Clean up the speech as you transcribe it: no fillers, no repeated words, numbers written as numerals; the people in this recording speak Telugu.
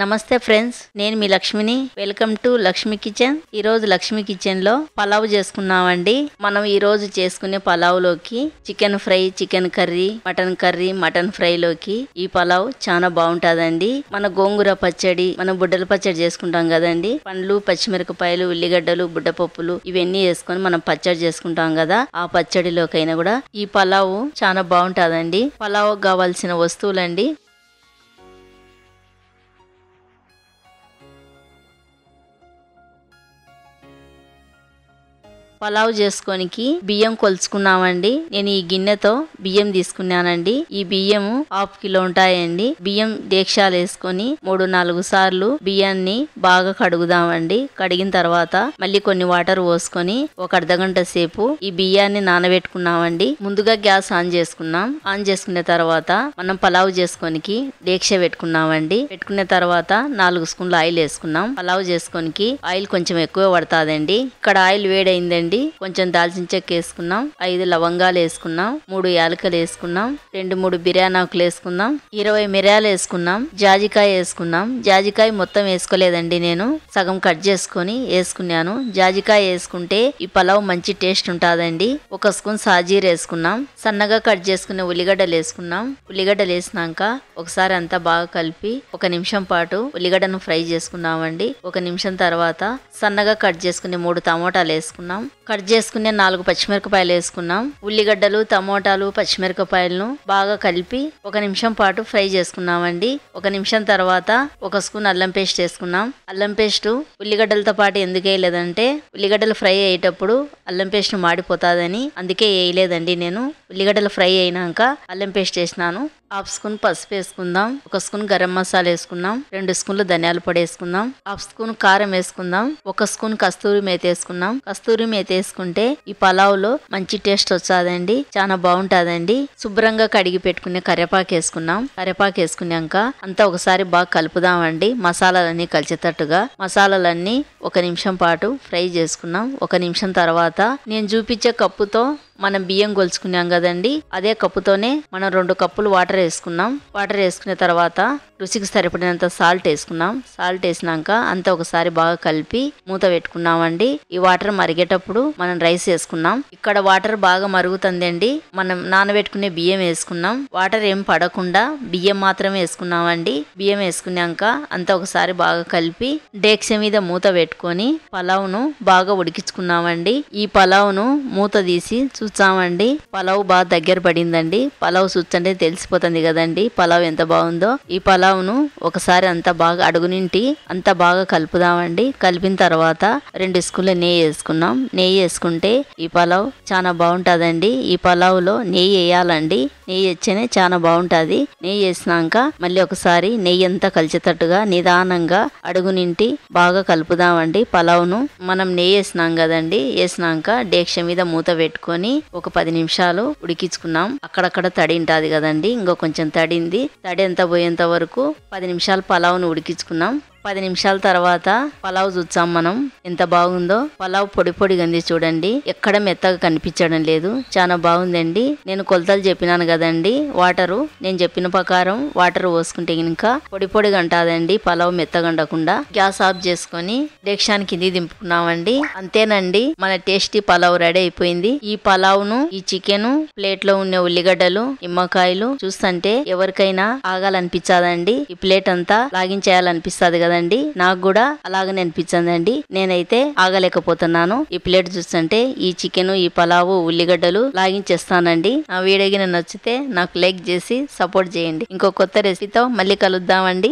నమస్తే ఫ్రెండ్స్, నేను మీ లక్ష్మిని. Welcome to Lakshmi kitchen. ఈ రోజు లక్ష్మి కిచెన్ లో పలావ్ చేసుకున్నామండి. మనం ఈ రోజు చేసుకునే పలావ్ లోకి chicken fry, chicken curry, mutton fry లోకి ఈ పలావ్ చాలా బాగుంటదండి. మన గోంగూర పచ్చడి, మన బుడ్డల పచ్చడి చేసుకుంటాం కదండి. పండ్లు, పచ్చిమిరపకాయలు, ఉల్లిగడ్డలు, బుడ్డపప్పులు ఇవన్నీ వేసుకొని మనం పచ్చడి చేసుకుంటాం కదా. ఆ పచ్చడిలోకైనా కూడా ఈ పలావ్ చాలా బాగుంటదండి. పలావ్ కావాల్సిన వస్తువులండి: పలావ్ చేసుకోనికి బియ్యం కొలుచుకున్నామండి. నేను ఈ గిన్నెతో బియ్యం తీసుకున్నానండి. ఈ బియ్యం 1/2 కిలో ఉంటాయండి. బియ్యం డేక్షాలు వేసుకొని 3-4 సార్లు బియ్యాన్ని బాగా కడుగుదామండి. కడిగిన తర్వాత మళ్ళీ కొన్ని వాటర్ పోసుకొని ఒక అర్ధగంట సేపు ఈ బియ్యాన్ని నానబెట్టుకున్నామండి. ముందుగా గ్యాస్ ఆన్ చేసుకున్నాం. ఆన్ చేసుకున్న తర్వాత మనం పలావ్ చేసుకోనికి డేక్ష పెట్టుకున్నామండి. పెట్టుకున్న తర్వాత 4 స్పూన్లు ఆయిల్ వేసుకున్నాం. పలావ్ చేసుకోనికి ఆయిల్ కొంచెం ఎక్కువ పడుతుందండి. ఇక్కడ ఆయిల్ వేడైందండి. కొంచెం దాల్చిన చెక్క వేసుకున్నాం, 5 లవంగాలు వేసుకున్నాం, 3 యాలకులు వేసుకున్నాం, 2-3 బిర్యానీ ఆకులు వేసుకున్నాం, 20 మిరియాలు వేసుకున్నాం, జాజికాయ వేసుకున్నాం. జాజికాయ మొత్తం వేసుకోలేదండి, నేను సగం కట్ చేసుకొని వేసుకున్నాను. జాజికాయ వేసుకుంటే ఈ పలావ్ మంచి టేస్ట్ ఉంటుందండి. 1 స్పూన్ సాజీర వేసుకున్నాం. సన్నగా కట్ చేసుకునే ఉల్లిగడ్డలు వేసుకున్నాం. ఉల్లిగడ్డలు వేసినాక ఒకసారి అంతా బాగా కలిపి 1 నిమిషం పాటు ఉల్లిగడ్డను ఫ్రై చేసుకున్నామండి. 1 నిమిషం తర్వాత సన్నగా కట్ చేసుకునే 3 టమోటాలు వేసుకున్నాం. కట్ చేసుకునే 4 పచ్చిమిరపకాయలు వేసుకున్నాం. ఉల్లిగడ్డలు, టమోటాలు, పచ్చిమిరపకాయలను బాగా కలిపి 1 నిమిషం పాటు ఫ్రై చేసుకున్నామండి. 1 నిమిషం తర్వాత 1 స్పూన్ అల్లం పేస్ట్ వేసుకున్నాం. అల్లం పేస్ట్ ఉల్లిగడ్డలతో పాటు ఎందుకు వేయలేదంటే ఉల్లిగడ్డలు ఫ్రై అయ్యేటప్పుడు అల్లం పేస్ట్ మాడిపోతాదని అందుకే వేయలేదండి. నేను ఉల్లిగడ్డలు ఫ్రై అయినాక అల్లం పేస్ట్ వేసినాను. 1/2 స్పూన్ పసుపు వేసుకుందాం. 1 స్పూన్ గరం మసాలా వేసుకుందాం. 2 స్పూన్లు ధనియాల పొడి వేసుకుందాం. 1/2 స్పూన్ కారం వేసుకుందాం. 1 స్పూన్ కస్తూరి మేతి వేసుకుందాం. కస్తూరి మేతి వేసుకుంటే ఈ పలావ్ లో మంచి టేస్ట్ వచ్చాదండి, చాలా బాగుంటాదండి. శుభ్రంగా కడిగి పెట్టుకునే కరివేపాకు వేసుకున్నాం. కరివేపాకు వేసుకున్నాక అంతా ఒకసారి బాగా కలుపుదామండి. మసాలాలన్నీ కలిసేటట్టుగా మసాలాలన్నీ 1 నిమిషం పాటు ఫ్రై చేసుకున్నాం. 1 నిమిషం తర్వాత నేను చూపించే కప్పుతో మనం బియ్యం కొలుచుకున్నాం కదండి, అదే కప్పుతోనే మనం 2 కప్పులు వాటర్ వేసుకున్నాం. వాటర్ వేసుకున్న తర్వాత రుచికి సరిపడినంత సాల్ట్ వేసుకున్నాం. సాల్ట్ వేసినాక అంతా ఒకసారి బాగా కలిపి మూత పెట్టుకున్నామండి. ఈ వాటర్ మరిగేటప్పుడు మనం రైస్ వేసుకున్నాం. ఇక్కడ వాటర్ బాగా మరుగుతుందండి. మనం నానబెట్టుకునే బియ్యం వేసుకున్నాం. వాటర్ ఏం పడకుండా బియ్యం మాత్రమే వేసుకున్నామండి. బియ్యం వేసుకున్నాక అంతా ఒకసారి బాగా కలిపి డేక్ష మీద మూత పెట్టుకొని పలావ్ను బాగా ఉడికించుకున్నామండి. ఈ పలావ్ను మూత తీసి చూచామండి. పలావ్ బాగా దగ్గర పడిందండి. పలావ్ చూస్తుంటే తెలిసిపోతుంది కదండి పలావ్ ఎంత బాగుందో. ఈ పలావ్ను ఒకసారి అంతా బాగా అడుగునింటి అంతా బాగా కలుపుదామండి. కలిపిన తర్వాత 2 స్పూన్ల నెయ్యి వేసుకున్నాం. నెయ్యి వేసుకుంటే ఈ పలావ్ చాలా బాగుంటుందండి. ఈ పలావ్ లో నెయ్యి వేయాలండి. నెయ్యి వేస్తేనే చాలా బాగుంటుంది. నెయ్యి వేసినాక మళ్ళీ ఒకసారి నెయ్యి అంతా కలిసేటట్టుగా నిదానంగా అడుగునింటి బాగా కలుపుదామండి. పలావ్ను మనం నెయ్యి వేసినాం కదండి, వేసినాక డేక్ష మీద మూత పెట్టుకొని ఒక 10 నిమిషాలు ఉడికించుకున్నాం. అక్కడక్కడ తడి ఉంటుంది కదండి, ఇంకో కొంచెం తడింది. తడి అంతా పోయేంత వరకు 10 నిమిషాలు పలావ్ను ఉడికించుకున్నాం. 10 నిమిషాల తర్వాత పలావ్ చూసాం మనం ఎంత బాగుందో. పలావ్ పొడి పొడిగా ఉంది చూడండి, ఎక్కడ మెత్తగా కనిపించడం లేదు. చాలా బాగుందండి. నేను కొలతలు చెప్పినాను కదండి, వాటరు నేను చెప్పిన ప్రకారం వాటర్ పోసుకుంటే ఇంకా పొడి పొడిగా అంటాదండి పలావ్ మెత్తగా ఉండకుండా. గ్యాస్ ఆఫ్ చేసుకొని డేక్షాన్ కింది దింపుకున్నామండి. అంతేనండి, మన టేస్టీ పలావ్ రెడీ అయిపోయింది. ఈ పలావ్ ను, ఈ చికెన్ ప్లేట్ లో ఉన్న ఉల్లిగడ్డలు, నిమ్మకాయలు చూస్తుంటే ఎవరికైనా ఆగాలనిపించదండి. ఈ ప్లేట్ అంతా లాగించేయాలనిపిస్తుంది కదా. నాకు కూడా అలాగనే అనిపించిందండి. నేనైతే ఆగలేకపోతున్నాను. ఈ ప్లేట్ చూస్తుంటే ఈ చికెన్, ఈ పలావు, ఉల్లిగడ్డలు లాగించేస్తానండి. ఆ వీడియో నచ్చితే నాకు లైక్ చేసి సపోర్ట్ చేయండి. ఇంకో కొత్త రెసిపీతో మళ్ళీ కలుద్దామండి.